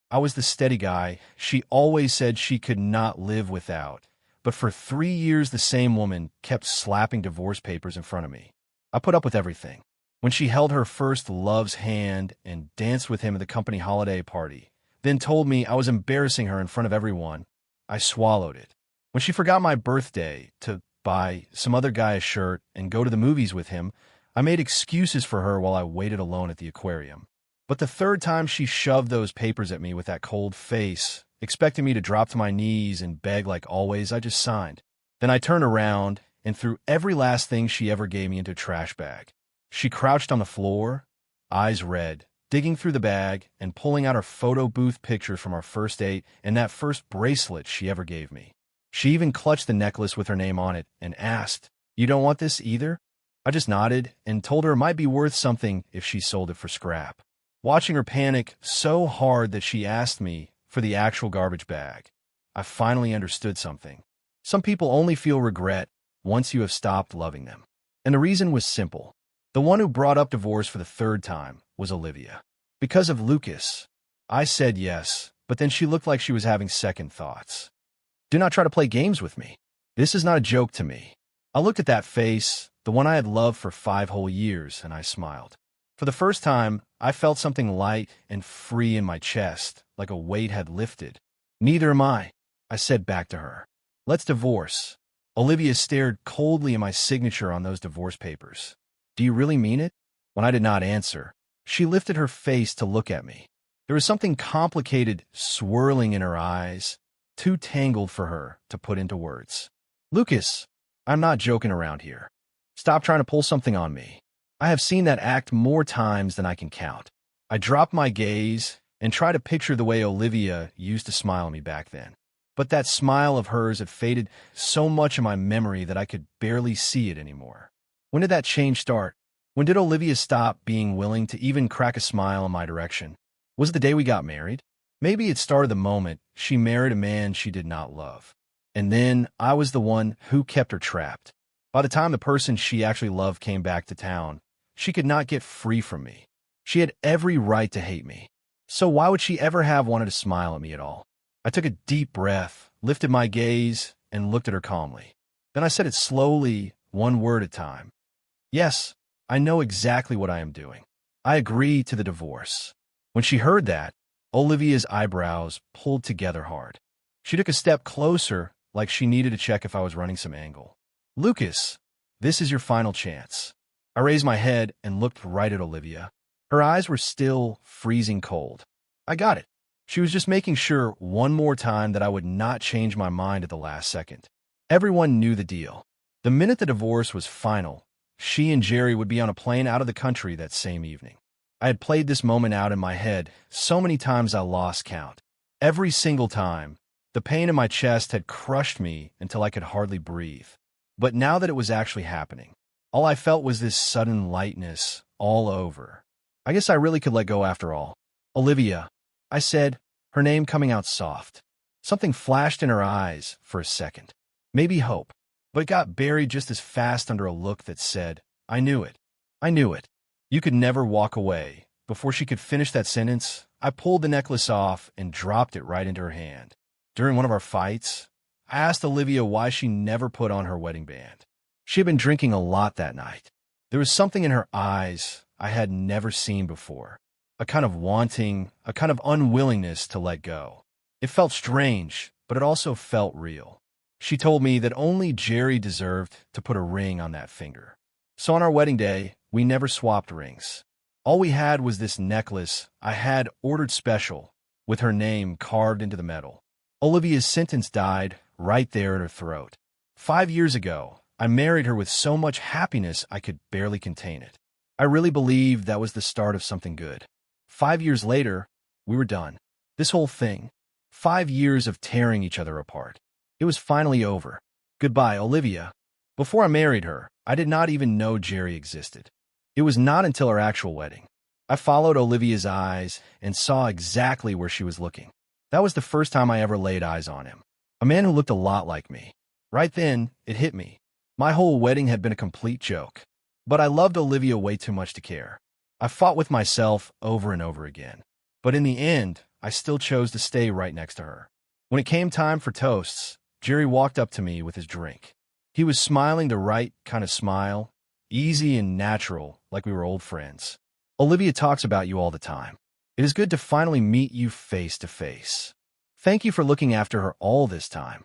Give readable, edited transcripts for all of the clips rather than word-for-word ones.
I was the steady guy she always said she could not live without. But for 3 years, the same woman kept slapping divorce papers in front of me. I put up with everything. When she held her first love's hand and danced with him at the company holiday party, then told me I was embarrassing her in front of everyone, I swallowed it. When she forgot my birthday to buy some other guy a shirt and go to the movies with him, I made excuses for her while I waited alone at the aquarium. But the third time she shoved those papers at me with that cold face, expecting me to drop to my knees and beg like always, I just signed. Then I turned around and threw every last thing she ever gave me into a trash bag. She crouched on the floor, eyes red, digging through the bag and pulling out her photo booth pictures from our first date and that first bracelet she ever gave me. She even clutched the necklace with her name on it and asked, "You don't want this either?" I just nodded and told her it might be worth something if she sold it for scrap. Watching her panic so hard that she asked me for the actual garbage bag, I finally understood something. Some people only feel regret once you have stopped loving them. And the reason was simple. The one who brought up divorce for the third time was Olivia. Because of Lucas, I said yes, but then she looked like she was having second thoughts. Do not try to play games with me. This is not a joke to me. I looked at that face, the one I had loved for 5 whole years, and I smiled. For the first time, I felt something light and free in my chest, like a weight had lifted. "Neither am I," I said back to her. "Let's divorce." Olivia stared coldly at my signature on those divorce papers. "Do you really mean it?" When I did not answer, she lifted her face to look at me. There was something complicated swirling in her eyes, too tangled for her to put into words. "Lucas, I'm not joking around here. Stop trying to pull something on me. I have seen that act more times than I can count." I dropped my gaze and tried to picture the way Olivia used to smile at me back then. But that smile of hers had faded so much in my memory that I could barely see it anymore. When did that change start? When did Olivia stop being willing to even crack a smile in my direction? Was it the day we got married? Maybe it started the moment she married a man she did not love. And then I was the one who kept her trapped. By the time the person she actually loved came back to town, she could not get free from me. She had every right to hate me. So why would she ever have wanted to smile at me at all? I took a deep breath, lifted my gaze, and looked at her calmly. Then I said it slowly, one word at a time. "Yes, I know exactly what I am doing. I agree to the divorce." When she heard that, Olivia's eyebrows pulled together hard. She took a step closer, like she needed to check if I was running some angle. "Lucas, this is your final chance." I raised my head and looked right at Olivia. Her eyes were still freezing cold. I got it. She was just making sure one more time that I would not change my mind at the last second. Everyone knew the deal. The minute the divorce was final, she and Jerry would be on a plane out of the country that same evening. I had played this moment out in my head so many times I lost count. Every single time, the pain in my chest had crushed me until I could hardly breathe. But now that it was actually happening, all I felt was this sudden lightness all over. I guess I really could let go after all. "Olivia," I said, her name coming out soft. Something flashed in her eyes for a second. Maybe hope, but it got buried just as fast under a look that said, "I knew it. I knew it. You could never walk away." Before she could finish that sentence, I pulled the necklace off and dropped it right into her hand. During one of our fights, I asked Olivia why she never put on her wedding band. She had been drinking a lot that night. There was something in her eyes I had never seen before. A kind of wanting, a kind of unwillingness to let go. It felt strange, but it also felt real. She told me that only Jerry deserved to put a ring on that finger. So on our wedding day, we never swapped rings. All we had was this necklace I had ordered special, with her name carved into the metal. Olivia's sentence died right there at her throat. 5 years ago, I married her with so much happiness I could barely contain it. I really believed that was the start of something good. 5 years later, we were done. This whole thing. 5 years of tearing each other apart. It was finally over. Goodbye, Olivia. Before I married her, I did not even know Jerry existed. It was not until our actual wedding. I followed Olivia's eyes and saw exactly where she was looking. That was the first time I ever laid eyes on him. A man who looked a lot like me. Right then, it hit me. My whole wedding had been a complete joke. But I loved Olivia way too much to care. I fought with myself over and over again. But in the end, I still chose to stay right next to her. When it came time for toasts, Jerry walked up to me with his drink. He was smiling the right kind of smile, easy and natural, like we were old friends. Olivia talks about you all the time. It is good to finally meet you face to face. Thank you for looking after her all this time.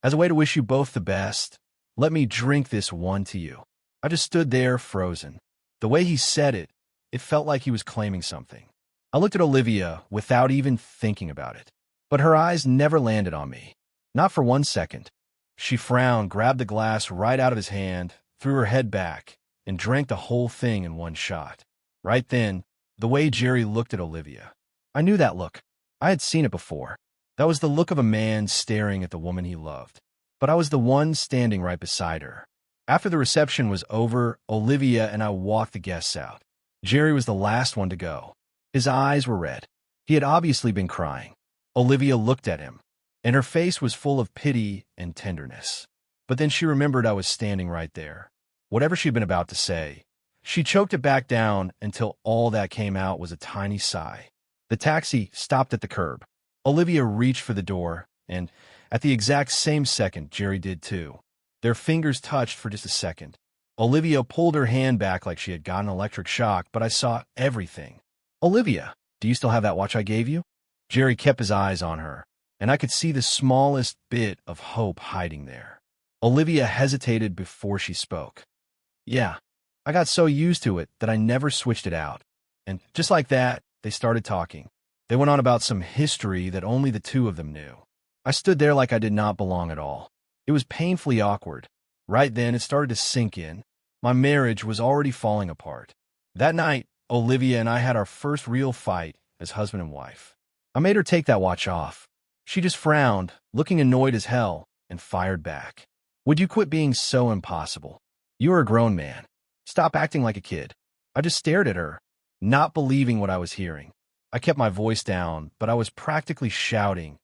As a way to wish you both the best, let me drink this one to you. I just stood there frozen. The way he said it, it felt like he was claiming something. I looked at Olivia without even thinking about it, but her eyes never landed on me. Not for 1 second. She frowned, grabbed the glass right out of his hand, threw her head back, and drank the whole thing in one shot. Right then, the way Jerry looked at Olivia. I knew that look. I had seen it before. That was the look of a man staring at the woman he loved. But I was the one standing right beside her. After the reception was over, Olivia and I walked the guests out. Jerry was the last one to go. His eyes were red. He had obviously been crying. Olivia looked at him, and her face was full of pity and tenderness. But then she remembered I was standing right there. Whatever she'd been about to say, she choked it back down until all that came out was a tiny sigh. The taxi stopped at the curb. Olivia reached for the door, and at the exact same second, Jerry did too. Their fingers touched for just a second. Olivia pulled her hand back like she had gotten an electric shock, but I saw everything. Olivia, do you still have that watch I gave you? Jerry kept his eyes on her, and I could see the smallest bit of hope hiding there. Olivia hesitated before she spoke. Yeah, I got so used to it that I never switched it out. And just like that, they started talking. They went on about some history that only the two of them knew. I stood there like I did not belong at all. It was painfully awkward. Right then, it started to sink in. My marriage was already falling apart. That night, Olivia and I had our first real fight as husband and wife. I made her take that watch off. She just frowned, looking annoyed as hell, and fired back. Would you quit being so impossible? You are a grown man. Stop acting like a kid. I just stared at her, not believing what I was hearing. I kept my voice down, but I was practically shouting,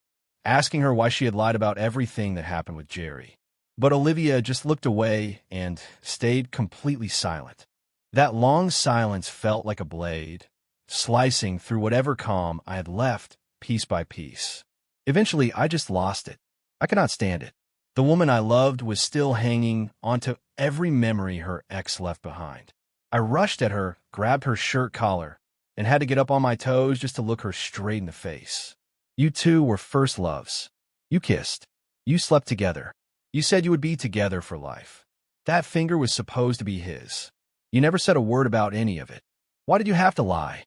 asking her why she had lied about everything that happened with Jerry. But Olivia just looked away and stayed completely silent. That long silence felt like a blade, slicing through whatever calm I had left piece by piece. Eventually, I just lost it. I could not stand it. The woman I loved was still hanging onto every memory her ex left behind. I rushed at her, grabbed her shirt collar, and had to get up on my toes just to look her straight in the face. You two were first loves. You kissed. You slept together. You said you would be together for life. That finger was supposed to be his. You never said a word about any of it. Why did you have to lie?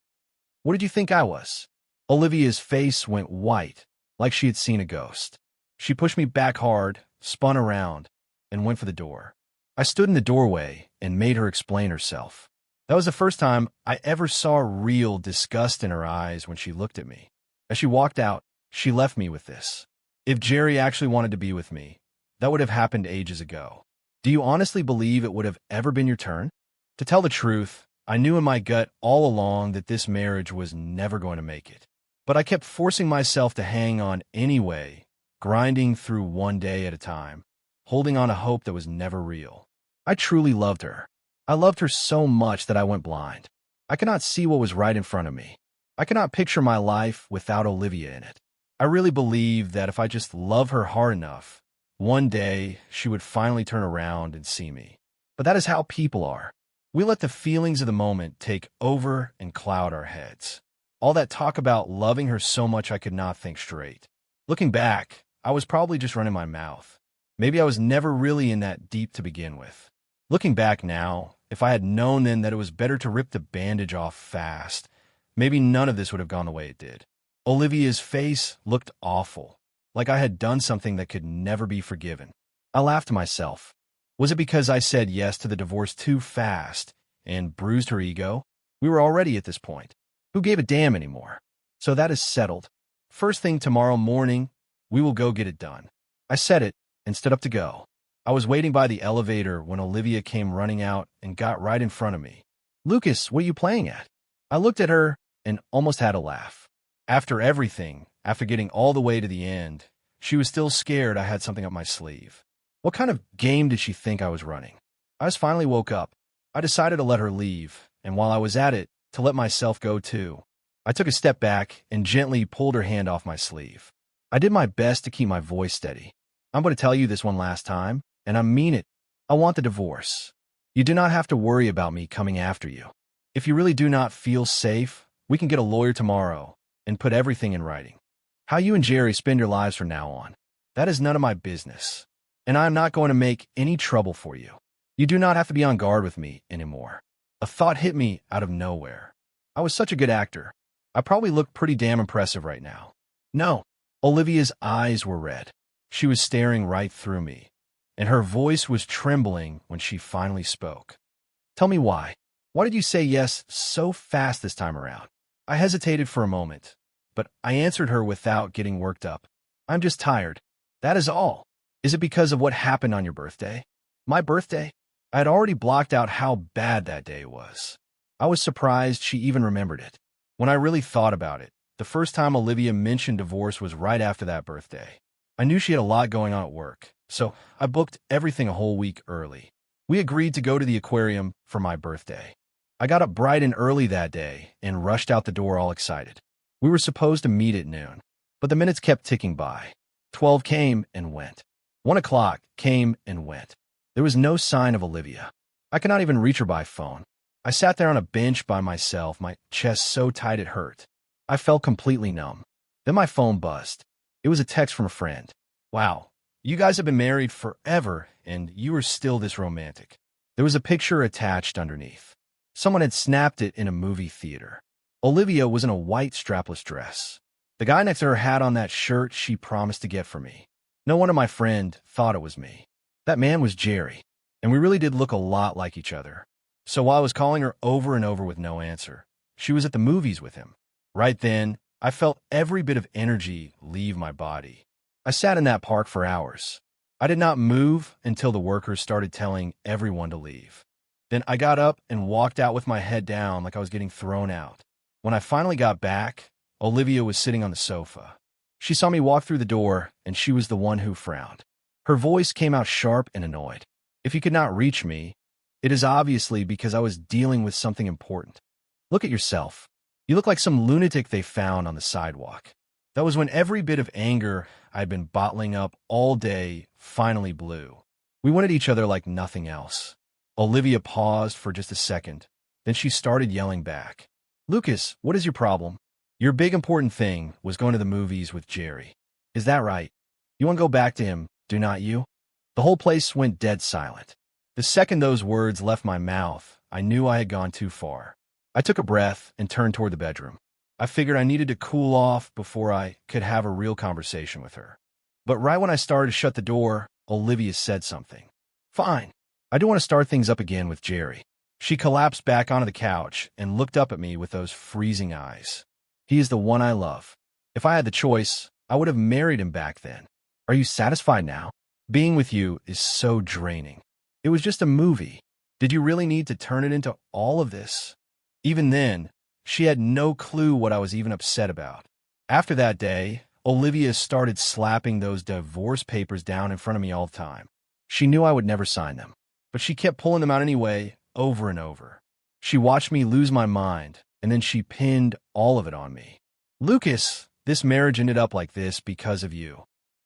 What did you think I was? Olivia's face went white, like she had seen a ghost. She pushed me back hard, spun around, and went for the door. I stood in the doorway and made her explain herself. That was the first time I ever saw real disgust in her eyes when she looked at me. As she walked out, she left me with this. If Jerry actually wanted to be with me, that would have happened ages ago. Do you honestly believe it would have ever been your turn? To tell the truth, I knew in my gut all along that this marriage was never going to make it. But I kept forcing myself to hang on anyway, grinding through one day at a time, holding on to hope that was never real. I truly loved her. I loved her so much that I went blind. I could not see what was right in front of me. I could not picture my life without Olivia in it. I really believed that if I just loved her hard enough, one day she would finally turn around and see me. But that is how people are. We let the feelings of the moment take over and cloud our heads. All that talk about loving her so much I could not think straight. Looking back, I was probably just running my mouth. Maybe I was never really in that deep to begin with. Looking back now, if I had known then that it was better to rip the bandage off fast, maybe none of this would have gone the way it did. Olivia's face looked awful, like I had done something that could never be forgiven. I laughed to myself. Was it because I said yes to the divorce too fast and bruised her ego? We were already at this point. Who gave a damn anymore? So that is settled. First thing tomorrow morning, we will go get it done. I said it and stood up to go. I was waiting by the elevator when Olivia came running out and got right in front of me. Lucas, what are you playing at? I looked at her and almost had a laugh. After everything, after getting all the way to the end, she was still scared I had something up my sleeve. What kind of game did she think I was running? I just finally woke up. I decided to let her leave, and while I was at it, to let myself go too. I took a step back and gently pulled her hand off my sleeve. I did my best to keep my voice steady. I'm going to tell you this one last time, and I mean it. I want the divorce. You do not have to worry about me coming after you. If you really do not feel safe, we can get a lawyer tomorrow and put everything in writing. How you and Jerry spend your lives from now on, that is none of my business, and I am not going to make any trouble for you. You do not have to be on guard with me anymore. A thought hit me out of nowhere. I was such a good actor. I probably look pretty damn impressive right now. No. Olivia's eyes were red. She was staring right through me, and her voice was trembling when she finally spoke. Tell me why. Why did you say yes so fast this time around? I hesitated for a moment, but I answered her without getting worked up. I'm just tired. That is all. Is it because of what happened on your birthday? My birthday? I had already blocked out how bad that day was. I was surprised she even remembered it. When I really thought about it, the first time Olivia mentioned divorce was right after that birthday. I knew she had a lot going on at work, so I booked everything a whole week early. We agreed to go to the aquarium for my birthday. I got up bright and early that day and rushed out the door all excited. We were supposed to meet at noon, but the minutes kept ticking by. 12 came and went. 1 o'clock came and went. There was no sign of Olivia. I could not even reach her by phone. I sat there on a bench by myself, my chest so tight it hurt. I felt completely numb. Then my phone buzzed. It was a text from a friend. Wow, you guys have been married forever, and you are still this romantic. There was a picture attached underneath. Someone had snapped it in a movie theater. Olivia was in a white strapless dress. The guy next to her had on that shirt she promised to get for me. No wonder my friend thought it was me. That man was Jerry, and we really did look a lot like each other. So while I was calling her over and over with no answer, she was at the movies with him. Right then, I felt every bit of energy leave my body. I sat in that park for hours. I did not move until the workers started telling everyone to leave. Then I got up and walked out with my head down like I was getting thrown out. When I finally got back, Olivia was sitting on the sofa. She saw me walk through the door, and she was the one who frowned. Her voice came out sharp and annoyed. If you could not reach me, it is obviously because I was dealing with something important. Look at yourself. You look like some lunatic they found on the sidewalk. That was when every bit of anger I'd been bottling up all day finally blew. We went at each other like nothing else. Olivia paused for just a second. Then she started yelling back. Lucas, what is your problem? Your big important thing was going to the movies with Jerry. Is that right? You want to go back to him, do not you? The whole place went dead silent. The second those words left my mouth, I knew I had gone too far. I took a breath and turned toward the bedroom. I figured I needed to cool off before I could have a real conversation with her. But right when I started to shut the door, Olivia said something. Fine. I do want to start things up again with Jerry. She collapsed back onto the couch and looked up at me with those freezing eyes. He is the one I love. If I had the choice, I would have married him back then. Are you satisfied now? Being with you is so draining. It was just a movie. Did you really need to turn it into all of this? Even then, she had no clue what I was even upset about. After that day, Olivia started slapping those divorce papers down in front of me all the time. She knew I would never sign them, but she kept pulling them out anyway, over and over. She watched me lose my mind, and then she pinned all of it on me. Lucas, this marriage ended up like this because of you.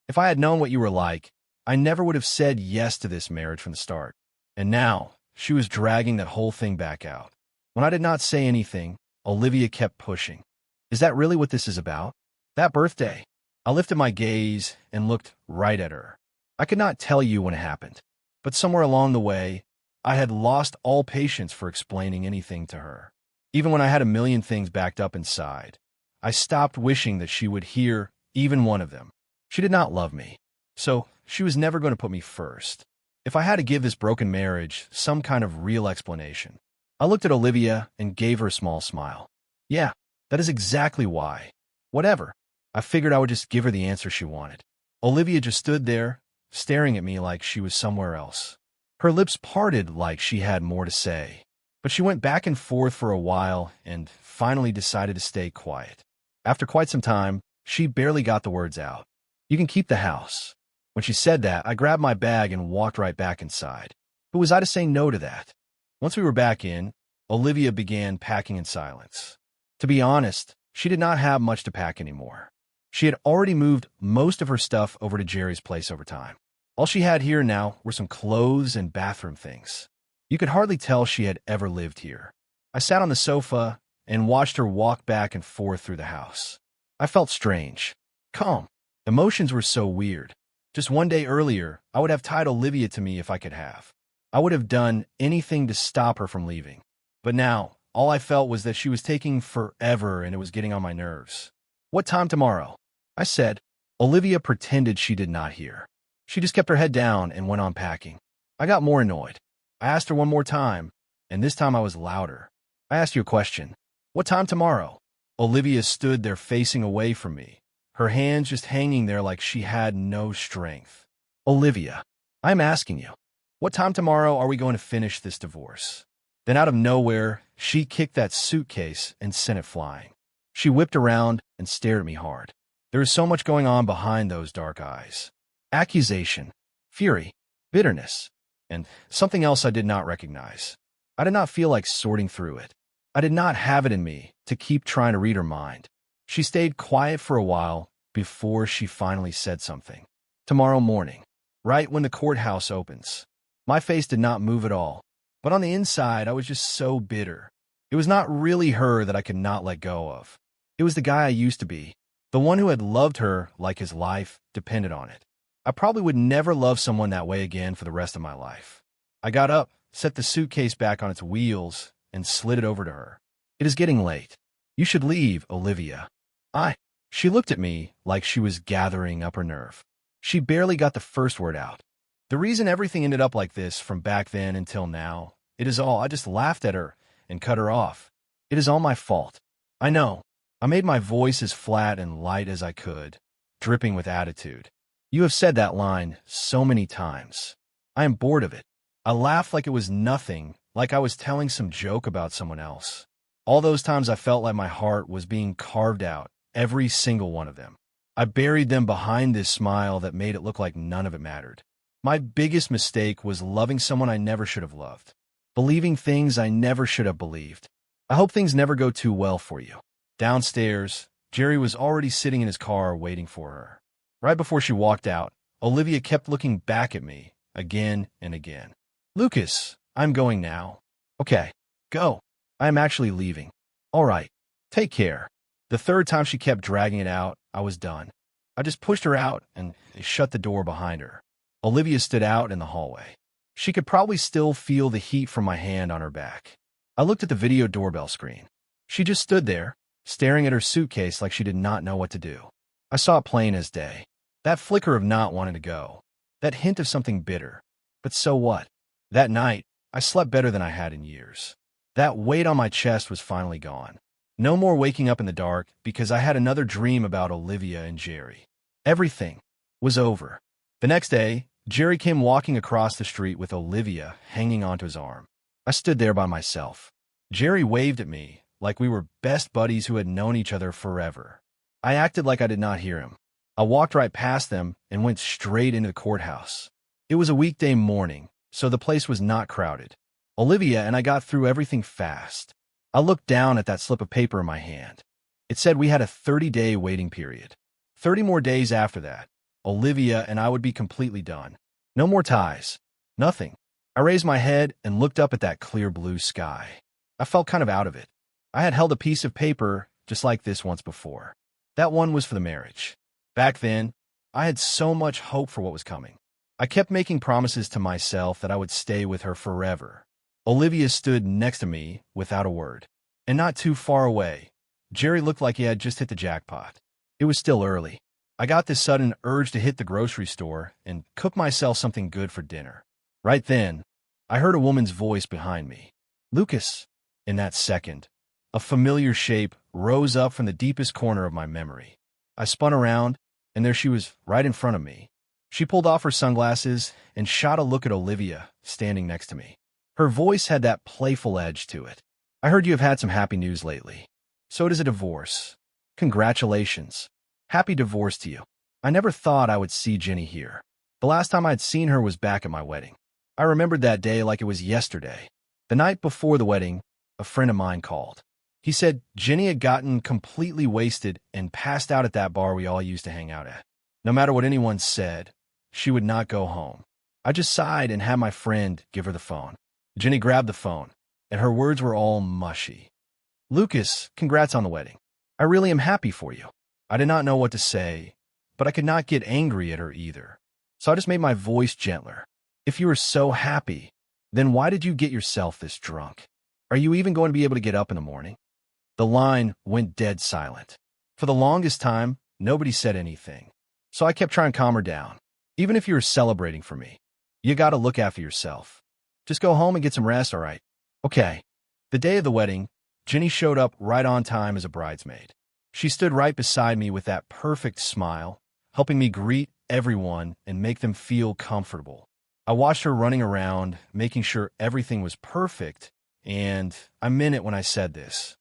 If I had known what you were like, I never would have said yes to this marriage from the start. And now, she was dragging that whole thing back out. When I did not say anything, Olivia kept pushing. Is that really what this is about? That birthday. I lifted my gaze and looked right at her. I could not tell you when it happened, but somewhere along the way, I had lost all patience for explaining anything to her. Even when I had a million things backed up inside, I stopped wishing that she would hear even one of them. She did not love me, so she was never going to put me first. If I had to give this broken marriage some kind of real explanation, I looked at Olivia and gave her a small smile. Yeah, that is exactly why. Whatever. I figured I would just give her the answer she wanted. Olivia just stood there, staring at me like she was somewhere else. Her lips parted like she had more to say, but she went back and forth for a while and finally decided to stay quiet. After quite some time, she barely got the words out. You can keep the house. When she said that, I grabbed my bag and walked right back inside. Who was I to say no to that? Once we were back in, Olivia began packing in silence. To be honest, She did not have much to pack anymore. She had already moved most of her stuff over to Jerry's place over time. All she had here now were some clothes and bathroom things. You could hardly tell she had ever lived here. I sat on the sofa and watched her walk back and forth through the house. I felt strange, calm. Emotions were so weird. Just one day earlier, I would have tied Olivia to me if I could have. I would have done anything to stop her from leaving. But now, all I felt was that she was taking forever and it was getting on my nerves. "What time tomorrow?" I said. Olivia pretended she did not hear. She just kept her head down and went on packing. I got more annoyed. I asked her one more time, and this time I was louder. "I asked you a question. What time tomorrow?" Olivia stood there facing away from me, her hands just hanging there like she had no strength. "Olivia, I'm asking you, what time tomorrow are we going to finish this divorce?" Then out of nowhere, she kicked that suitcase and sent it flying. She whipped around and stared at me hard. There was so much going on behind those dark eyes. Accusation, fury, bitterness, and something else I did not recognize. I did not feel like sorting through it. I did not have it in me to keep trying to read her mind. She stayed quiet for a while before she finally said something. "Tomorrow morning, right when the courthouse opens." My face did not move at all, but on the inside I was just so bitter. It was not really her that I could not let go of. It was the guy I used to be, the one who had loved her like his life depended on it. I probably would never love someone that way again for the rest of my life. I got up, set the suitcase back on its wheels, and slid it over to her. "It is getting late. You should leave, Olivia." She looked at me like she was gathering up her nerve. She barely got the first word out. The reason everything ended up like this from back then until now, I just laughed at her and cut her off. It is all my fault. I know. I made my voice as flat and light as I could, dripping with attitude. You have said that line so many times. I am bored of it. I laughed like it was nothing, like I was telling some joke about someone else. All those times I felt like my heart was being carved out, every single one of them. I buried them behind this smile that made it look like none of it mattered. My biggest mistake was loving someone I never should have loved, believing things I never should have believed. I hope things never go too well for you. Downstairs, Jerry was already sitting in his car waiting for her. Right before she walked out, Olivia kept looking back at me again and again. "Lucas, I'm going now." "Okay, go. I am actually leaving." "All right, take care." The third time she kept dragging it out, I was done. I just pushed her out and shut the door behind her. Olivia stood out in the hallway. She could probably still feel the heat from my hand on her back. I looked at the video doorbell screen. She just stood there, staring at her suitcase like she did not know what to do. I saw it plain as day. That flicker of not wanting to go. That hint of something bitter. But so what? That night, I slept better than I had in years. That weight on my chest was finally gone. No more waking up in the dark because I had another dream about Olivia and Jerry. Everything was over. The next day, Jerry came walking across the street with Olivia hanging onto his arm. I stood there by myself. Jerry waved at me like we were best buddies who had known each other forever. I acted like I did not hear him. I walked right past them and went straight into the courthouse. It was a weekday morning, so the place was not crowded. Olivia and I got through everything fast. I looked down at that slip of paper in my hand. It said we had a 30-day waiting period. 30 more days after that, Olivia and I would be completely done. No more ties. Nothing. I raised my head and looked up at that clear blue sky. I felt kind of out of it. I had held a piece of paper just like this once before. That one was for the marriage. Back then, I had so much hope for what was coming. I kept making promises to myself that I would stay with her forever. Olivia stood next to me without a word. And not too far away, Jerry looked like he had just hit the jackpot. It was still early. I got this sudden urge to hit the grocery store and cook myself something good for dinner. Right then, I heard a woman's voice behind me. "Lucas." In that second, a familiar shape rose up from the deepest corner of my memory. I spun around, and there she was right in front of me. She pulled off her sunglasses and shot a look at Olivia, standing next to me. Her voice had that playful edge to it. "I heard you have had some happy news lately. So it is a divorce. Congratulations. Happy divorce to you. I never thought I would see Jenny here. The last time I'd seen her was back at my wedding. I remembered that day like it was yesterday. The night before the wedding, a friend of mine called. He said Jenny had gotten completely wasted and passed out at that bar we all used to hang out at. No matter what anyone said, she would not go home. I just sighed and had my friend give her the phone. Jenny grabbed the phone, and her words were all mushy. "Lucas, congrats on the wedding. I really am happy for you." I did not know what to say, but I could not get angry at her either. So I just made my voice gentler. "If you were so happy, then why did you get yourself this drunk? Are you even going to be able to get up in the morning?" The line went dead silent. For the longest time, nobody said anything. So I kept trying to calm her down. "Even if you were celebrating for me, you gotta look after yourself. Just go home and get some rest, all right?" Okay. The day of the wedding, Jenny showed up right on time as a bridesmaid. She stood right beside me with that perfect smile, helping me greet everyone and make them feel comfortable. I watched her running around, making sure everything was perfect, and I meant it when I said this.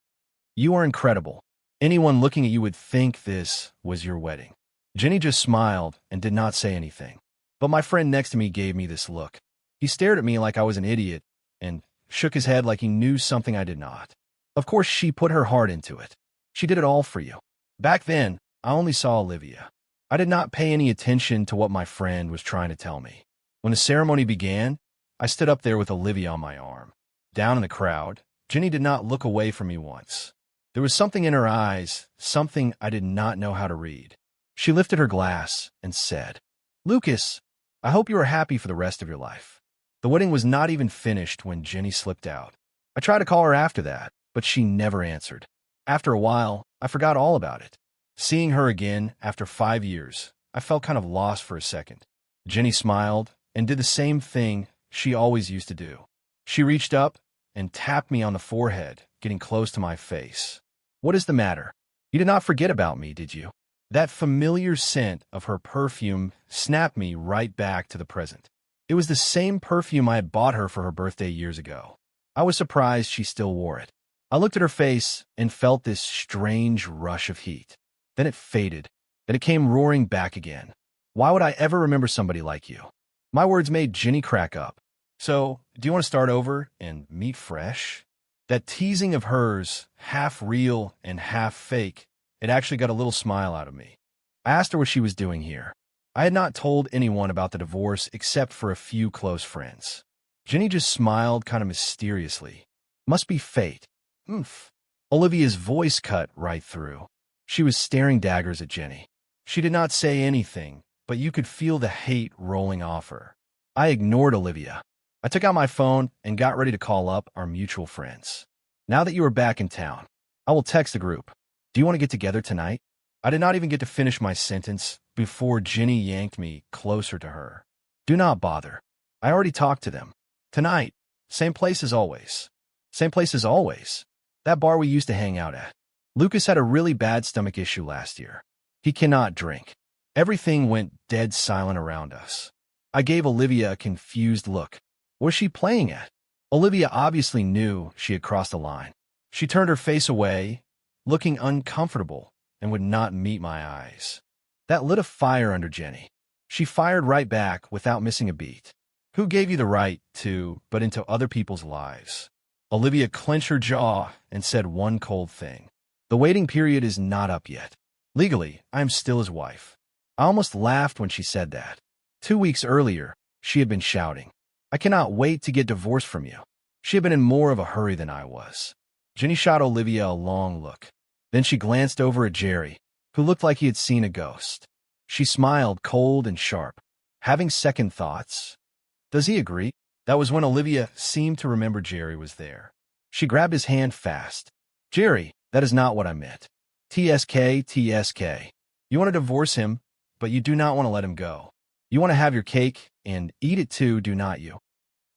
You are incredible. Anyone looking at you would think this was your wedding. Jenny just smiled and did not say anything. But my friend next to me gave me this look. He stared at me like I was an idiot and shook his head like he knew something I did not. Of course, she put her heart into it. She did it all for you. Back then, I only saw Olivia. I did not pay any attention to what my friend was trying to tell me. When the ceremony began, I stood up there with Olivia on my arm. Down in the crowd, Jenny did not look away from me once. There was something in her eyes, something I did not know how to read. She lifted her glass and said, "Lucas, I hope you are happy for the rest of your life." The wedding was not even finished when Jenny slipped out. I tried to call her after that, but she never answered. After a while, I forgot all about it. Seeing her again after 5 years, I felt kind of lost for a second. Jenny smiled and did the same thing she always used to do. She reached up and tapped me on the forehead, getting close to my face. "What is the matter? You did not forget about me, did you?" That familiar scent of her perfume snapped me right back to the present. It was the same perfume I had bought her for her birthday years ago. I was surprised she still wore it. I looked at her face and felt this strange rush of heat. Then it faded. Then it came roaring back again. Why would I ever remember somebody like you? My words made Jenny crack up. "So, do you want to start over and meet fresh?" That teasing of hers, half real and half fake, it actually got a little smile out of me. I asked her what she was doing here. I had not told anyone about the divorce except for a few close friends. Jenny just smiled kind of mysteriously. "Must be fate." "Oomph." Olivia's voice cut right through. She was staring daggers at Jenny. She did not say anything, but you could feel the hate rolling off her. I ignored Olivia. I took out my phone and got ready to call up our mutual friends. "Now that you are back in town, I will text the group. Do you want to get together tonight?" I did not even get to finish my sentence before Jenny yanked me closer to her. "Do not bother. I already talked to them. Tonight, same place as always." "Same place as always?" "That bar we used to hang out at." Lucas had a really bad stomach issue last year. He cannot drink. Everything went dead silent around us. I gave Olivia a confused look. What was she playing at? Olivia obviously knew she had crossed the line. She turned her face away, looking uncomfortable, and would not meet my eyes. That lit a fire under Jenny. She fired right back without missing a beat. "Who gave you the right to butt into other people's lives?" Olivia clenched her jaw and said one cold thing. "The waiting period is not up yet. Legally, I am still his wife." I almost laughed when she said that. 2 weeks earlier, she had been shouting, "I cannot wait to get divorced from you." She had been in more of a hurry than I was. Jenny shot Olivia a long look. Then she glanced over at Jerry, who looked like he had seen a ghost. She smiled cold and sharp, having second thoughts. "Does he agree?" That was when Olivia seemed to remember Jerry was there. She grabbed his hand fast. "Jerry, that is not what I meant. TSK, TSK. You want to divorce him, but you do not want to let him go. You want to have your cake and eat it too, do not you?"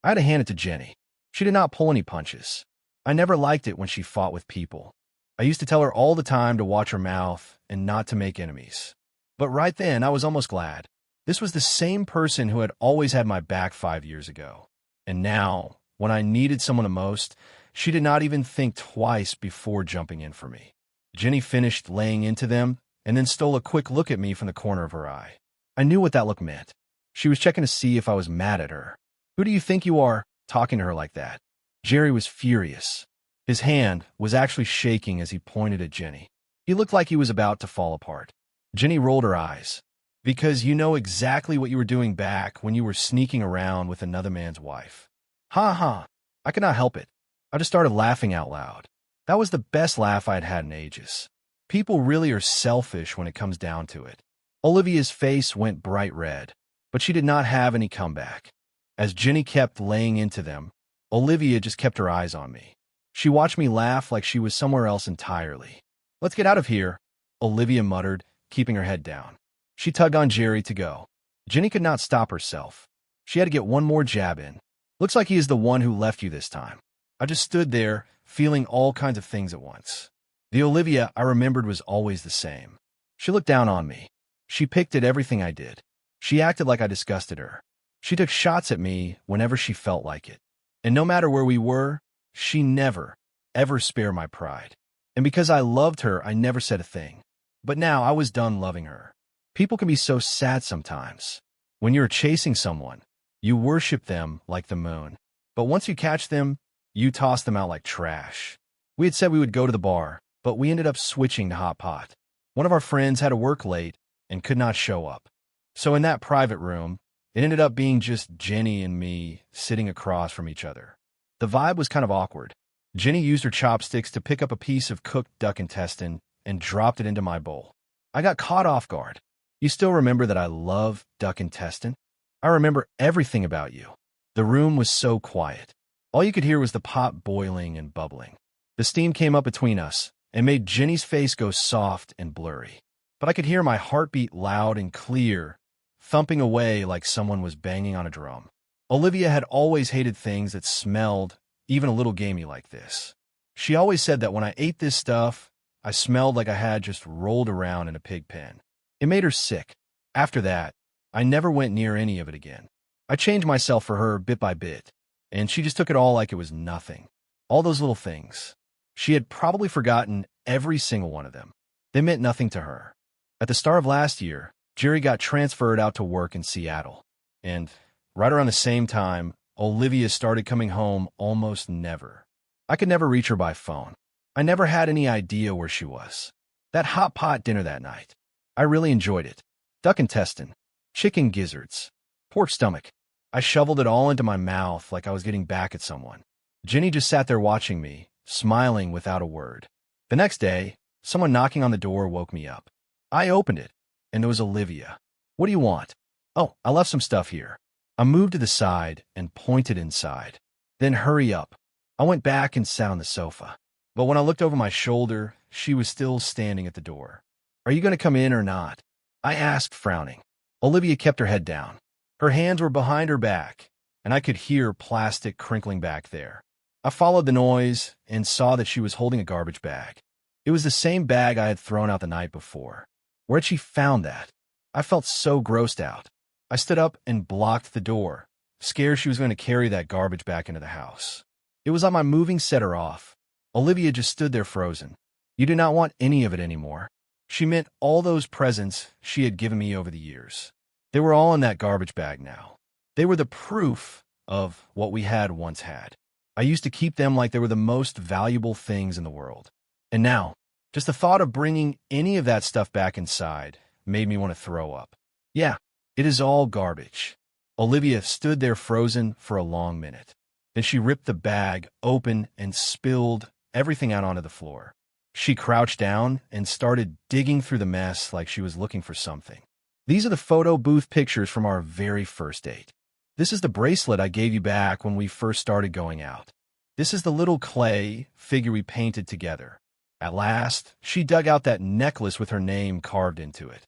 I had to hand it to Jenny. She did not pull any punches. I never liked it when she fought with people. I used to tell her all the time to watch her mouth and not to make enemies. But right then, I was almost glad. This was the same person who had always had my back 5 years ago. And now, when I needed someone the most, she did not even think twice before jumping in for me. Jenny finished laying into them and then stole a quick look at me from the corner of her eye. I knew what that look meant. She was checking to see if I was mad at her. "Who do you think you are, talking to her like that?" Jerry was furious. His hand was actually shaking as he pointed at Jenny. He looked like he was about to fall apart. Jenny rolled her eyes. Because you know exactly what you were doing back when you were sneaking around with another man's wife. Ha ha. I could not help it. I just started laughing out loud. That was the best laugh I'd had in ages. People really are selfish when it comes down to it. Olivia's face went bright red, but she did not have any comeback. As Jenny kept laying into them, Olivia just kept her eyes on me. She watched me laugh like she was somewhere else entirely. Let's get out of here, Olivia muttered, keeping her head down. She tugged on Jerry to go. Jenny could not stop herself. She had to get one more jab in. Looks like he is the one who left you this time. I just stood there, feeling all kinds of things at once. The Olivia I remembered was always the same. She looked down on me. She picked at everything I did. She acted like I disgusted her. She took shots at me whenever she felt like it. And no matter where we were, she never, ever spared my pride. And because I loved her, I never said a thing. But now I was done loving her. People can be so sad sometimes. When you're chasing someone, you worship them like the moon. But once you catch them, you toss them out like trash. We had said we would go to the bar, but we ended up switching to hot pot. One of our friends had to work late and could not show up. So in that private room, it ended up being just Jenny and me sitting across from each other. The vibe was kind of awkward. Jenny used her chopsticks to pick up a piece of cooked duck intestine and dropped it into my bowl. I got caught off guard. You still remember that I love duck intestine? I remember everything about you. The room was so quiet. All you could hear was the pot boiling and bubbling. The steam came up between us and made Jenny's face go soft and blurry. But I could hear my heartbeat loud and clear, thumping away like someone was banging on a drum. Olivia had always hated things that smelled even a little gamey like this. She always said that when I ate this stuff, I smelled like I had just rolled around in a pig pen. It made her sick. After that, I never went near any of it again. I changed myself for her bit by bit, and she just took it all like it was nothing. All those little things. She had probably forgotten every single one of them. They meant nothing to her. At the start of last year, Jerry got transferred out to work in Seattle. And right around the same time, Olivia started coming home almost never. I could never reach her by phone. I never had any idea where she was. That hot pot dinner that night, I really enjoyed it. Duck intestine, chicken gizzards, pork stomach. I shoveled it all into my mouth like I was getting back at someone. Jenny just sat there watching me, smiling without a word. The next day, someone knocking on the door woke me up. I opened it, and there was Olivia. What do you want? Oh, I left some stuff here. I moved to the side and pointed inside. Then hurry up. I went back and sat on the sofa. But when I looked over my shoulder, she was still standing at the door. Are you going to come in or not? I asked, frowning. Olivia kept her head down. Her hands were behind her back, and I could hear plastic crinkling back there. I followed the noise and saw that she was holding a garbage bag. It was the same bag I had thrown out the night before. Where had she found that? I felt so grossed out. I stood up and blocked the door, scared she was going to carry that garbage back into the house. It was like my moving set her off. Olivia just stood there frozen. You do not want any of it anymore. She meant all those presents she had given me over the years. They were all in that garbage bag now. They were the proof of what we had once had. I used to keep them like they were the most valuable things in the world. And now, just the thought of bringing any of that stuff back inside made me want to throw up. Yeah, it is all garbage. Olivia stood there frozen for a long minute. Then she ripped the bag open and spilled everything out onto the floor. She crouched down and started digging through the mess like she was looking for something. These are the photo booth pictures from our very first date. This is the bracelet I gave you back when we first started going out. This is the little clay figure we painted together. At last, she dug out that necklace with her name carved into it.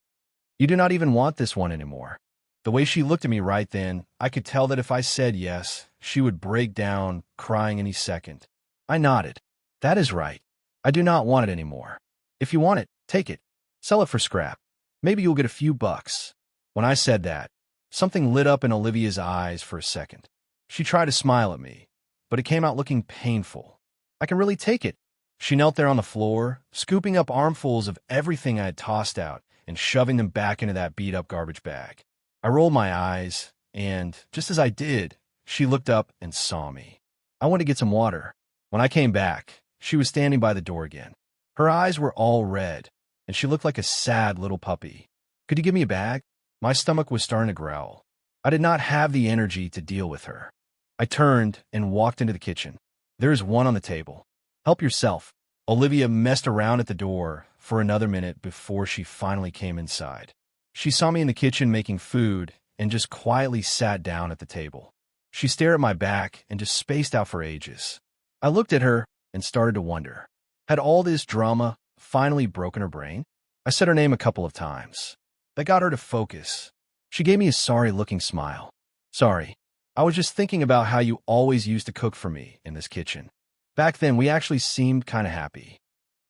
You do not even want this one anymore. The way she looked at me right then, I could tell that if I said yes, she would break down, crying any second. I nodded. That is right. I do not want it anymore. If you want it, take it. Sell it for scrap. Maybe you'll get a few bucks. When I said that, something lit up in Olivia's eyes for a second. She tried to smile at me, but it came out looking painful. I can really take it. She knelt there on the floor, scooping up armfuls of everything I had tossed out and shoving them back into that beat-up garbage bag. I rolled my eyes, and just as I did, she looked up and saw me. I went to get some water. When I came back, She was standing by the door again. Her eyes were all red, and she looked like a sad little puppy. "Could you give me a bag?" My stomach was starting to growl. I did not have the energy to deal with her. I turned and walked into the kitchen. "There is one on the table. Help yourself." Olivia messed around at the door for another minute before she finally came inside. She saw me in the kitchen making food and just quietly sat down at the table. She stared at my back and just spaced out for ages. I looked at her and started to wonder. Had all this drama finally broken her brain? I said her name a couple of times. That got her to focus. She gave me a sorry-looking smile. "Sorry. I was just thinking about how you always used to cook for me in this kitchen. Back then, we actually seemed kind of happy."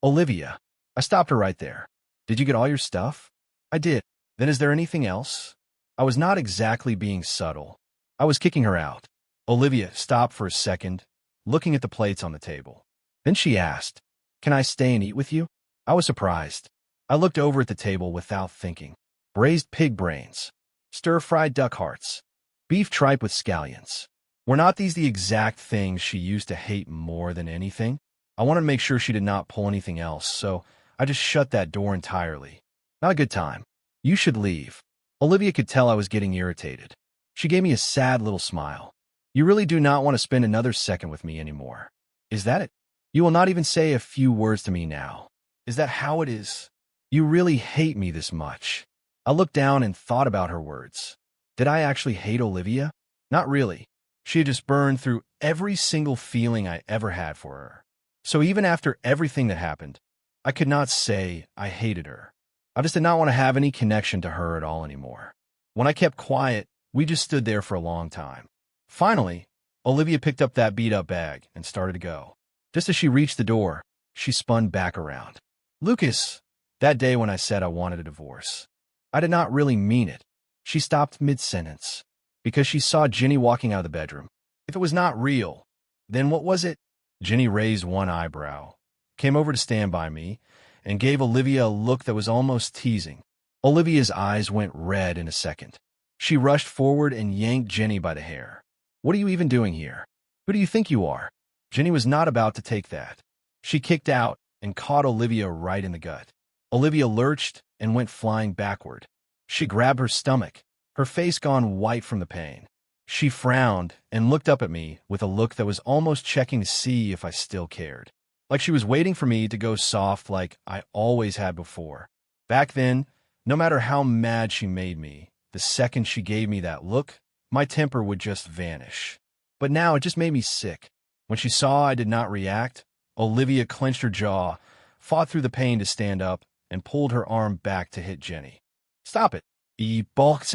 "Olivia." I stopped her right there. "Did you get all your stuff?" "I did." "Then is there anything else?" I was not exactly being subtle. I was kicking her out. Olivia stopped for a second, looking at the plates on the table. Then she asked, "Can I stay and eat with you?" I was surprised. I looked over at the table without thinking. Braised pig brains, stir-fried duck hearts, beef tripe with scallions. Were not these the exact things she used to hate more than anything? I wanted to make sure she did not pull anything else, so I just shut that door entirely. Not a good time. "You should leave." Olivia could tell I was getting irritated. She gave me a sad little smile. "You really do not want to spend another second with me anymore. Is that it? You will not even say a few words to me now. Is that how it is? You really hate me this much." I looked down and thought about her words. Did I actually hate Olivia? Not really. She had just burned through every single feeling I ever had for her. So even after everything that happened, I could not say I hated her. I just did not want to have any connection to her at all anymore. When I kept quiet, we just stood there for a long time. Finally, Olivia picked up that beat-up bag and started to go. Just as she reached the door, she spun back around. "Lucas," that day when I said I wanted a divorce. I did not really mean it. She stopped mid-sentence because she saw Jenny walking out of the bedroom. If it was not real, then what was it? Jenny raised one eyebrow, came over to stand by me, and gave Olivia a look that was almost teasing. Olivia's eyes went red in a second. She rushed forward and yanked Jenny by the hair. "What are you even doing here? Who do you think you are?" Jenny was not about to take that. She kicked out and caught Olivia right in the gut. Olivia lurched and went flying backward. She grabbed her stomach, her face gone white from the pain. She frowned and looked up at me with a look that was almost checking to see if I still cared. Like she was waiting for me to go soft like I always had before. Back then, no matter how mad she made me, the second she gave me that look, my temper would just vanish. But now it just made me sick. When she saw I did not react, Olivia clenched her jaw, fought through the pain to stand up, and pulled her arm back to hit Jenny. "Stop it." "I boxe."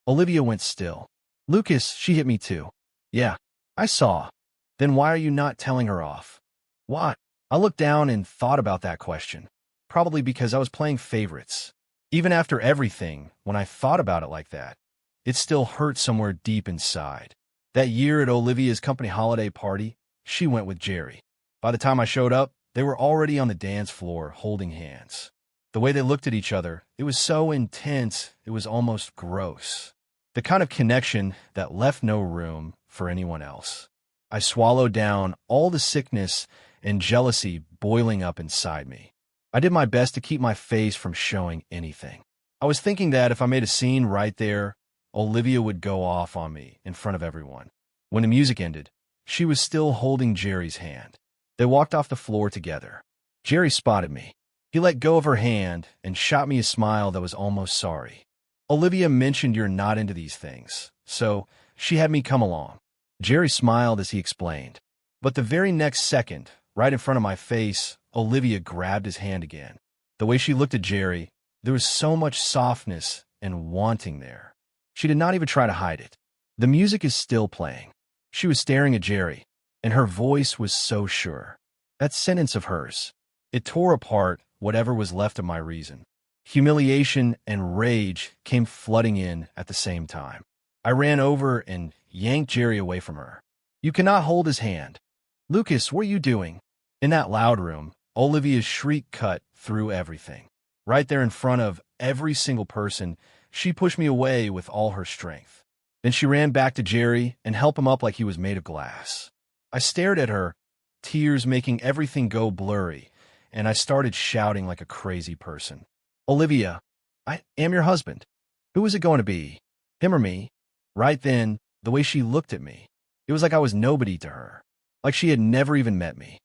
Olivia went still. "Lucas, she hit me too." "Yeah, I saw." "Then why are you not telling her off?" "Why?" I looked down and thought about that question. Probably because I was playing favorites. Even after everything, when I thought about it like that, it still hurt somewhere deep inside. That year at Olivia's company holiday party, she went with Jerry. By the time I showed up, they were already on the dance floor holding hands. The way they looked at each other, it was so intense, it was almost gross. The kind of connection that left no room for anyone else. I swallowed down all the sickness and jealousy boiling up inside me. I did my best to keep my face from showing anything. I was thinking that if I made a scene right there, Olivia would go off on me in front of everyone. When the music ended, she was still holding Jerry's hand. They walked off the floor together. Jerry spotted me. He let go of her hand and shot me a smile that was almost sorry. "Olivia mentioned you're not into these things, so she had me come along." Jerry smiled as he explained. But the very next second, right in front of my face, Olivia grabbed his hand again. The way she looked at Jerry, there was so much softness and wanting there. She did not even try to hide it. The music is still playing. She was staring at Jerry, and her voice was so sure. That sentence of hers, it tore apart whatever was left of my reason. Humiliation and rage came flooding in at the same time. I ran over and yanked Jerry away from her. "You cannot hold his hand." "Lucas, what are you doing?" In that loud room, Olivia's shriek cut through everything. Right there in front of every single person, she pushed me away with all her strength. Then she ran back to Jerry and helped him up like he was made of glass. I stared at her, tears making everything go blurry, and I started shouting like a crazy person. Olivia, I am your husband. Who is it going to be? Him or me? Right then, the way she looked at me, it was like I was nobody to her, like she had never even met me.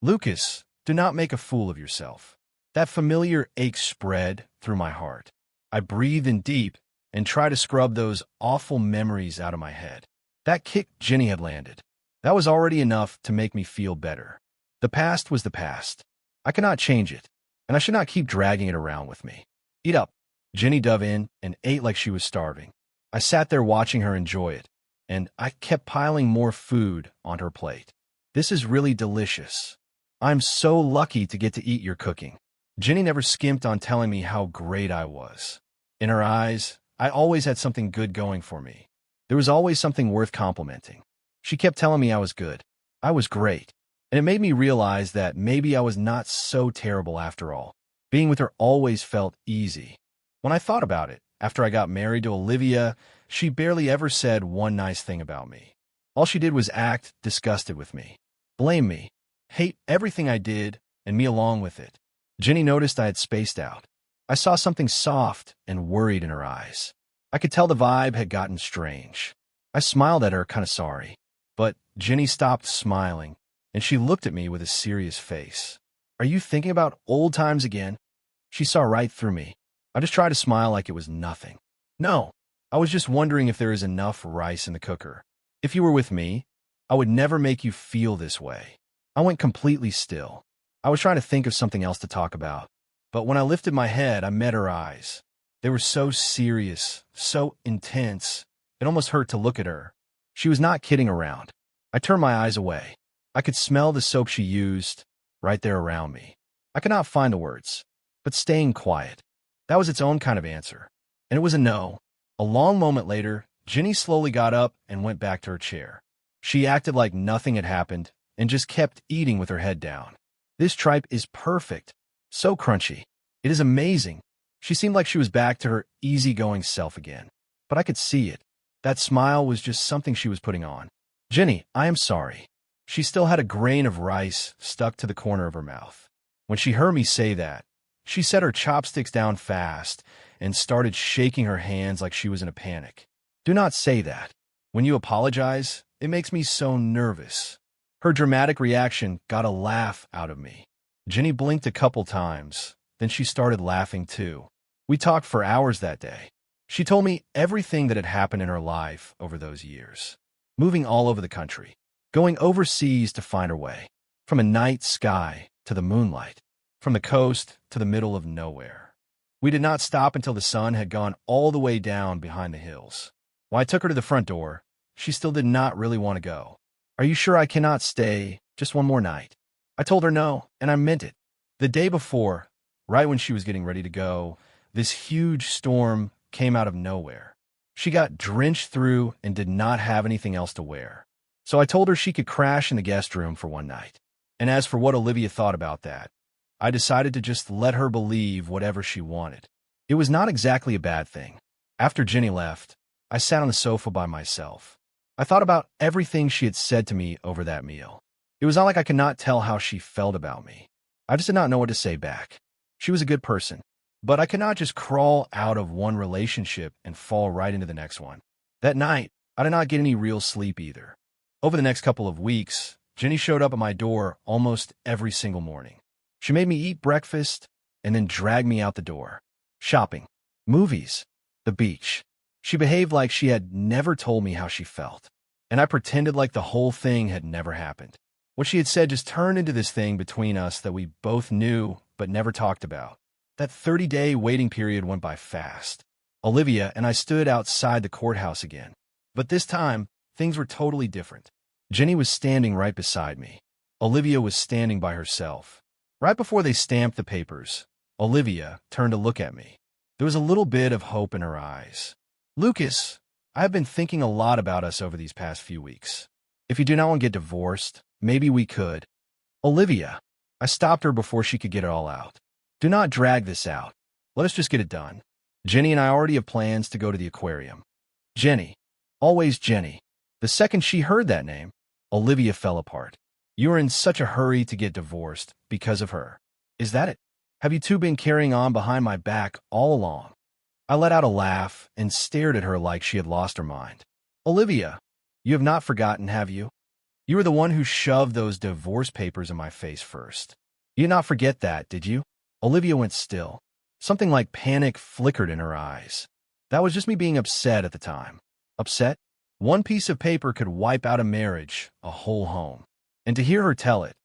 Lucas, do not make a fool of yourself. That familiar ache spread through my heart. I breathed in deep and tried to scrub those awful memories out of my head. That kick Jenny had landed, that was already enough to make me feel better. The past was the past. I cannot change it, and I should not keep dragging it around with me. Eat up. Jenny dove in and ate like she was starving. I sat there watching her enjoy it, and I kept piling more food on her plate. This is really delicious. I'm so lucky to get to eat your cooking. Jenny never skimped on telling me how great I was. In her eyes, I always had something good going for me. There was always something worth complimenting. She kept telling me I was good. I was great. And it made me realize that maybe I was not so terrible after all. Being with her always felt easy. When I thought about it, after I got married to Olivia, she barely ever said one nice thing about me. All she did was act disgusted with me, blame me, hate everything I did, and me along with it. Jenny noticed I had spaced out. I saw something soft and worried in her eyes. I could tell the vibe had gotten strange. I smiled at her, kind of sorry. But Jenny stopped smiling, and she looked at me with a serious face. Are you thinking about old times again? She saw right through me. I just tried to smile like it was nothing. No, I was just wondering if there is enough rice in the cooker. If you were with me, I would never make you feel this way. I went completely still. I was trying to think of something else to talk about. But when I lifted my head, I met her eyes. They were so serious, so intense. It almost hurt to look at her. She was not kidding around. I turned my eyes away. I could smell the soap she used right there around me. I could not find the words, but staying quiet. That was its own kind of answer. And it was a no. A long moment later, Jenny slowly got up and went back to her chair. She acted like nothing had happened and just kept eating with her head down. This tripe is perfect. So crunchy. It is amazing. She seemed like she was back to her easygoing self again. But I could see it. That smile was just something she was putting on. Jenny, I am sorry. She still had a grain of rice stuck to the corner of her mouth. When she heard me say that, she set her chopsticks down fast and started shaking her hands like she was in a panic. Do not say that. When you apologize, it makes me so nervous. Her dramatic reaction got a laugh out of me. Jenny blinked a couple times, then she started laughing too. We talked for hours that day. She told me everything that had happened in her life over those years. Moving all over the country, going overseas to find her way, from a night sky to the moonlight, from the coast to the middle of nowhere. We did not stop until the sun had gone all the way down behind the hills. When I took her to the front door, she still did not really want to go. Are you sure I cannot stay just one more night? I told her no, and I meant it. The day before, right when she was getting ready to go, this huge storm came out of nowhere. She got drenched through and did not have anything else to wear. So I told her she could crash in the guest room for one night. And as for what Olivia thought about that, I decided to just let her believe whatever she wanted. It was not exactly a bad thing. After Jenny left, I sat on the sofa by myself. I thought about everything she had said to me over that meal. It was not like I could not tell how she felt about me. I just did not know what to say back. She was a good person, but I could not just crawl out of one relationship and fall right into the next one. That night, I did not get any real sleep either. Over the next couple of weeks, Jenny showed up at my door almost every single morning. She made me eat breakfast and then dragged me out the door. Shopping, movies, the beach. She behaved like she had never told me how she felt, and I pretended like the whole thing had never happened. What she had said just turned into this thing between us that we both knew but never talked about. That 30-day waiting period went by fast. Olivia and I stood outside the courthouse again. But this time, things were totally different. Jenny was standing right beside me. Olivia was standing by herself. Right before they stamped the papers, Olivia turned to look at me. There was a little bit of hope in her eyes. Lucas, I have been thinking a lot about us over these past few weeks. If you do not want to get divorced, maybe we could. Olivia, I stopped her before she could get it all out. Do not drag this out. Let us just get it done. Jenny and I already have plans to go to the aquarium. Jenny. Always Jenny. The second she heard that name, Olivia fell apart. You were in such a hurry to get divorced because of her. Is that it? Have you two been carrying on behind my back all along? I let out a laugh and stared at her like she had lost her mind. Olivia, you have not forgotten, have you? You were the one who shoved those divorce papers in my face first. You did not forget that, did you? Olivia went still. Something like panic flickered in her eyes. That was just me being upset at the time. Upset? One piece of paper could wipe out a marriage, a whole home. And to hear her tell it,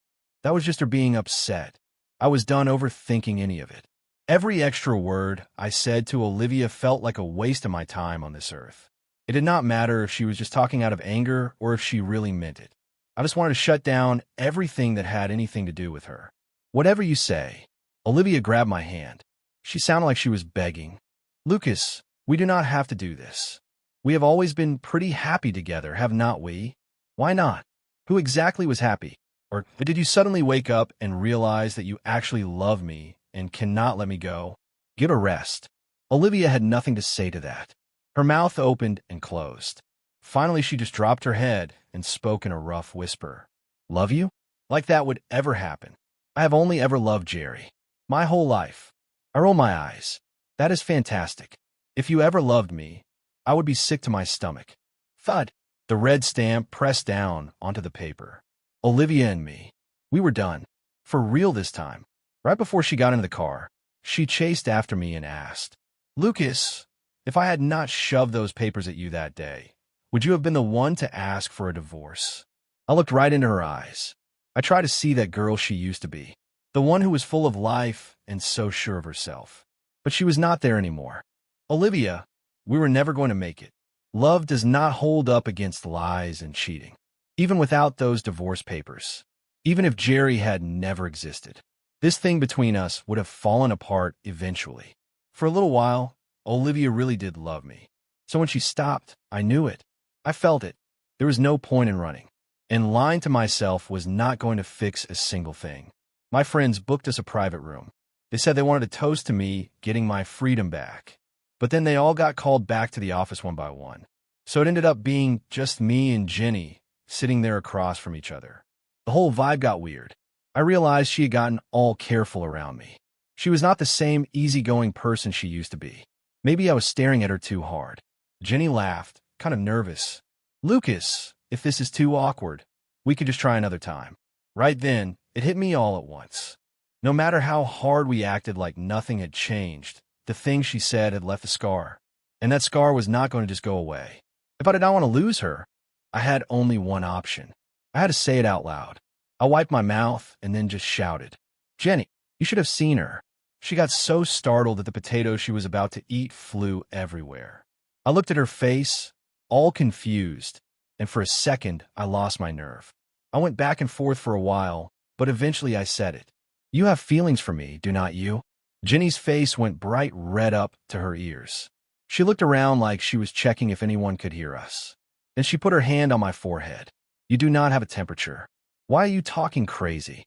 that was just her being upset. I was done overthinking any of it. Every extra word I said to Olivia felt like a waste of my time on this earth. It did not matter if she was just talking out of anger or if she really meant it. I just wanted to shut down everything that had anything to do with her. Whatever you say. Olivia grabbed my hand. She sounded like she was begging. Lucas, we do not have to do this. We have always been pretty happy together, have not we? Why not? Who exactly was happy? Or did you suddenly wake up and realize that you actually love me and cannot let me go? Give a rest. Olivia had nothing to say to that. Her mouth opened and closed. Finally, she just dropped her head and spoke in a rough whisper. Love you? Like that would ever happen. I have only ever loved Jerry. My whole life. I roll my eyes. That is fantastic. If you ever loved me, I would be sick to my stomach. Thud. The red stamp pressed down onto the paper. Olivia and me. We were done. For real this time. Right before she got into the car, she chased after me and asked, Lucas, if I had not shoved those papers at you that day, would you have been the one to ask for a divorce? I looked right into her eyes. I tried to see that girl she used to be, the one who was full of life and so sure of herself. But she was not there anymore. Olivia, we were never going to make it. Love does not hold up against lies and cheating, even without those divorce papers. Even if Jerry had never existed, this thing between us would have fallen apart eventually. For a little while, Olivia really did love me. So when she stopped, I knew it. I felt it. There was no point in running. And lying to myself was not going to fix a single thing. My friends booked us a private room. They said they wanted to toast to me getting my freedom back. But then they all got called back to the office one by one. So it ended up being just me and Jenny sitting there across from each other. The whole vibe got weird. I realized she had gotten all careful around me. She was not the same easygoing person she used to be. Maybe I was staring at her too hard. Jenny laughed, kind of nervous. Lucas, if this is too awkward, we could just try another time. Right then, it hit me all at once. No matter how hard we acted like nothing had changed, the thing she said had left a scar. And that scar was not going to just go away. If I did not want to lose her, I had only one option. I had to say it out loud. I wiped my mouth and then just shouted, Jenny, you should have seen her. She got so startled that the potatoes she was about to eat flew everywhere. I looked at her face, all confused, and for a second, I lost my nerve. I went back and forth for a while, but eventually I said it. You have feelings for me, do not you? Jenny's face went bright red up to her ears. She looked around like she was checking if anyone could hear us. Then she put her hand on my forehead. You do not have a temperature. Why are you talking crazy?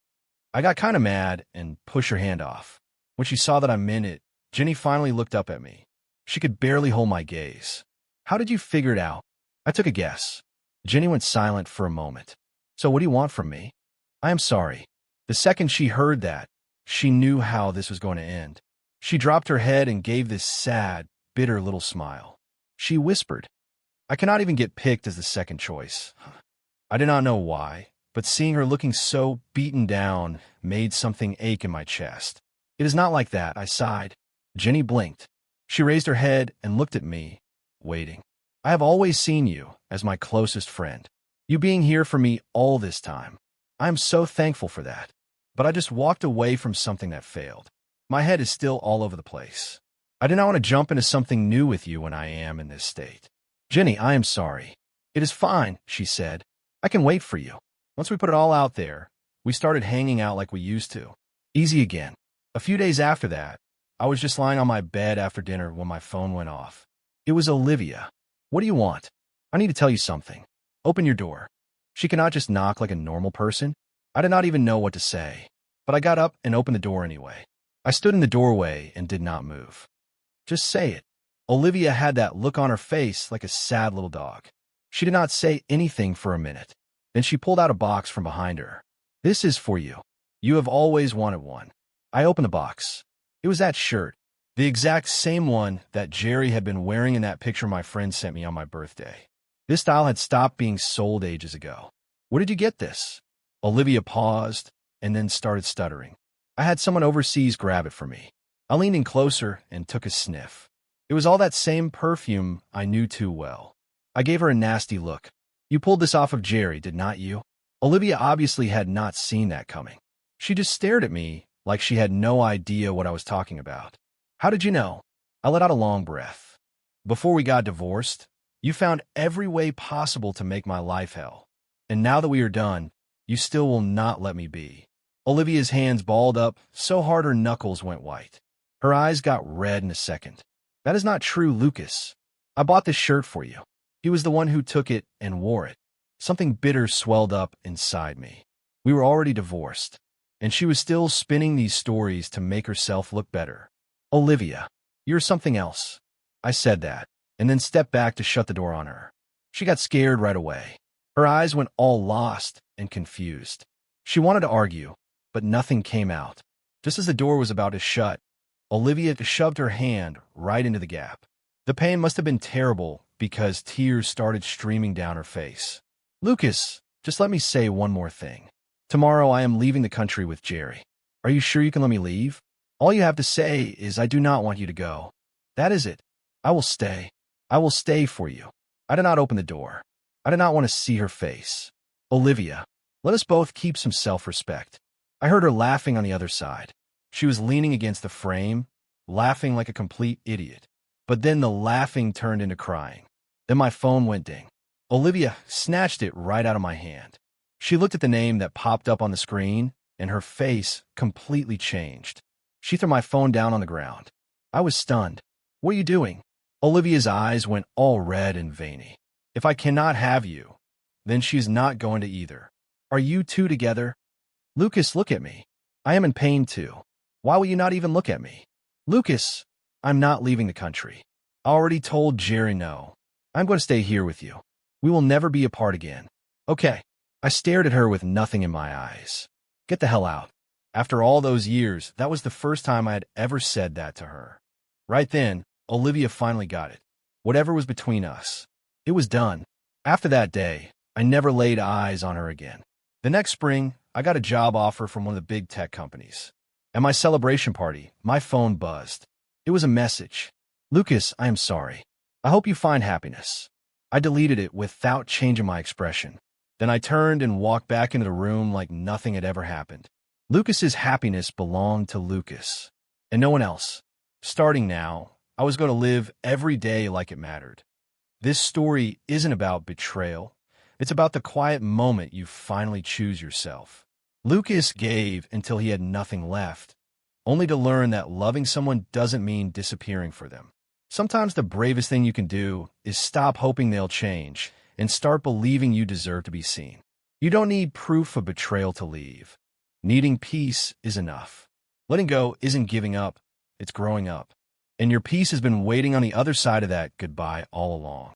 I got kind of mad and pushed her hand off. When she saw that I meant it, Jenny finally looked up at me. She could barely hold my gaze. How did you figure it out? I took a guess. Jenny went silent for a moment. So what do you want from me? I am sorry. The second she heard that, she knew how this was going to end. She dropped her head and gave this sad, bitter little smile. She whispered, I cannot even get picked as the second choice. I did not know why, but seeing her looking so beaten down made something ache in my chest. It is not like that, I sighed. Jenny blinked. She raised her head and looked at me, waiting. I have always seen you as my closest friend. You being here for me all this time. I am so thankful for that. But I just walked away from something that failed. My head is still all over the place. I do not want to jump into something new with you when I am in this state. Jenny, I am sorry. It is fine, she said. I can wait for you. Once we put it all out there, we started hanging out like we used to. Easy again. A few days after that, I was just lying on my bed after dinner when my phone went off. It was Olivia. What do you want? I need to tell you something. Open your door. She cannot just knock like a normal person. I did not even know what to say, but I got up and opened the door anyway. I stood in the doorway and did not move. Just say it. Olivia had that look on her face like a sad little dog. She did not say anything for a minute. Then she pulled out a box from behind her. This is for you. You have always wanted one. I opened the box. It was that shirt, the exact same one that Jerry had been wearing in that picture my friend sent me on my birthday. This style had stopped being sold ages ago. Where did you get this? Olivia paused and then started stuttering. I had someone overseas grab it for me. I leaned in closer and took a sniff. It was all that same perfume I knew too well. I gave her a nasty look. You pulled this off of Jerry, did not you? Olivia obviously had not seen that coming. She just stared at me like she had no idea what I was talking about. How did you know? I let out a long breath. Before we got divorced, you found every way possible to make my life hell. And now that we are done, you still will not let me be. Olivia's hands balled up so hard her knuckles went white. Her eyes got red in a second. That is not true, Lucas. I bought this shirt for you. He was the one who took it and wore it. Something bitter swelled up inside me. We were already divorced, and she was still spinning these stories to make herself look better. Olivia, you're something else. I said that, and then stepped back to shut the door on her. She got scared right away. Her eyes went all lost and confused. She wanted to argue, but nothing came out. Just as the door was about to shut, Olivia shoved her hand right into the gap. The pain must have been terrible because tears started streaming down her face. Lucas, just let me say one more thing. Tomorrow I am leaving the country with Jerry. Are you sure you can let me leave? All you have to say is I do not want you to go. That is it. I will stay. I will stay for you. I did not open the door. I did not want to see her face. Olivia, let us both keep some self-respect. I heard her laughing on the other side. She was leaning against the frame, laughing like a complete idiot. But then the laughing turned into crying. Then my phone went ding. Olivia snatched it right out of my hand. She looked at the name that popped up on the screen, and her face completely changed. She threw my phone down on the ground. I was stunned. What are you doing? Olivia's eyes went all red and veiny. If I cannot have you, then she's not going to either. Are you two together? Lucas, look at me. I am in pain too. Why will you not even look at me? Lucas, I'm not leaving the country. I already told Jerry no. I'm going to stay here with you. We will never be apart again. Okay. I stared at her with nothing in my eyes. Get the hell out. After all those years, that was the first time I had ever said that to her. Right then, Olivia finally got it. Whatever was between us, it was done. After that day, I never laid eyes on her again. The next spring, I got a job offer from one of the big tech companies. At my celebration party, my phone buzzed. It was a message. Lucas, I am sorry. I hope you find happiness. I deleted it without changing my expression. Then I turned and walked back into the room like nothing had ever happened. Lucas's happiness belonged to Lucas, and no one else. Starting now, I was going to live every day like it mattered. This story isn't about betrayal. It's about the quiet moment you finally choose yourself. Lucas gave until he had nothing left, only to learn that loving someone doesn't mean disappearing for them. Sometimes the bravest thing you can do is stop hoping they'll change and start believing you deserve to be seen. You don't need proof of betrayal to leave. Needing peace is enough. Letting go isn't giving up, it's growing up. And your peace has been waiting on the other side of that goodbye all along.